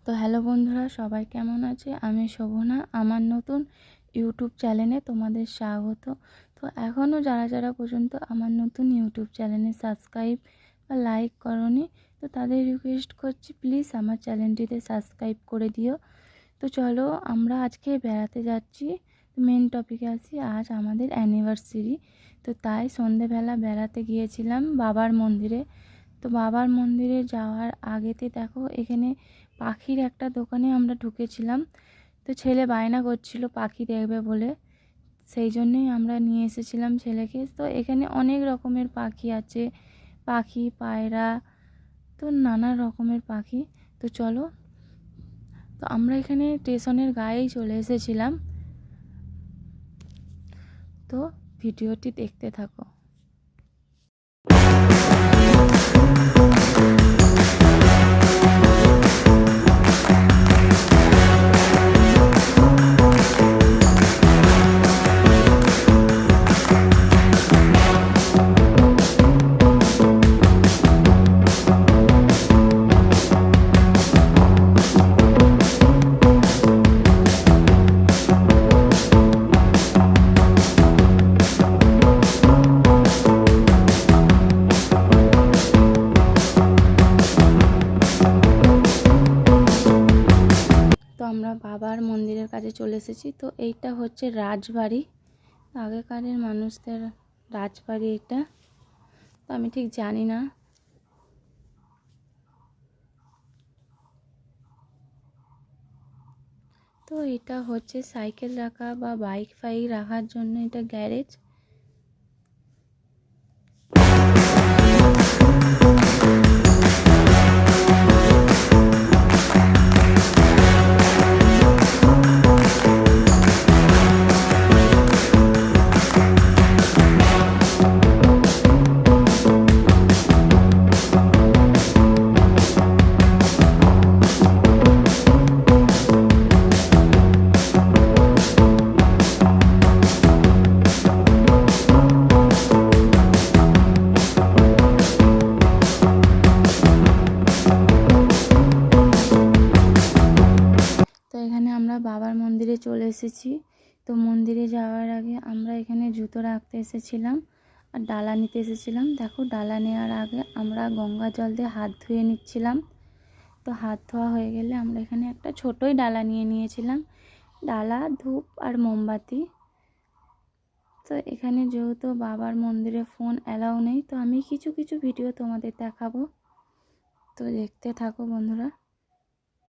তো হ্যালো বন্ধুরা, সবাই কেমন আছে? আমি শোভনা। আমার নতুন ইউটিউব চ্যানেলে তোমাদের স্বাগত। তো এখনও যারা পর্যন্ত আমার নতুন ইউটিউব চ্যানেলে সাবস্ক্রাইব বা লাইক করনি, তো তাদের রিকোয়েস্ট করছি প্লিজ আমার চ্যানেলটিতে সাবস্ক্রাইব করে দিও। তো চলো আমরা আজকে বেড়াতে যাচ্ছি। মেন টপিকে আসি, আজ আমাদের অ্যানিভার্সারি। তো তাই সন্ধেবেলা বেড়াতে গিয়েছিলাম বাবার মন্দিরে। তো বাবার মন্দিরে যাওয়ার আগেতে দেখো এখানে পাখির একটা দোকানে আমরা ঢুকেছিলাম। তো ছেলে বায়না করছিল পাখি দেখবে বলে, সেই জন্যই আমরা নিয়ে এসেছিলাম ছেলেকে। তো এখানে অনেক রকমের পাখি আছে, পাখি, পায়রা, তো নানা রকমের পাখি। তো চলো, তো আমরা এখানে স্টেশনের গায়েই চলে এসেছিলাম। তো ভিডিওটি দেখতে থাকো। তো আমরা বাবার মন্দিরের কাছে চলে এসেছি। তো এইটা হচ্ছে রাজবাড়ি, আগেকারের মানুষদের রাজবাড়ি এটা। তো আমি ঠিক জানি না। তো এটা হচ্ছে সাইকেল রাখা বা বাইক ফাইক রাখার জন্য এটা গ্যারেজ। তো এখানে আমরা বাবার মন্দিরে চলে এসেছি। তো মন্দিরে যাওয়ার আগে আমরা এখানে জুতো রাখতে এসেছিলাম আর ডালা নিতে এসেছিলাম। দেখো, ডালা নেওয়ার আগে আমরা গঙ্গা জল দিয়ে হাত ধুয়ে নিচ্ছিলাম। তো হাত ধোয়া হয়ে গেলে আমরা এখানে একটা ছোটোই ডালা নিয়ে নিয়েছিলাম, ডালা, ধূপ আর মোমবাতি। তো এখানে যেহেতু বাবার মন্দিরে ফোন অ্যালাউ নেই, তো আমি কিছু ভিডিও তোমাদের দেখাবো। তো দেখতে থাকো বন্ধুরা।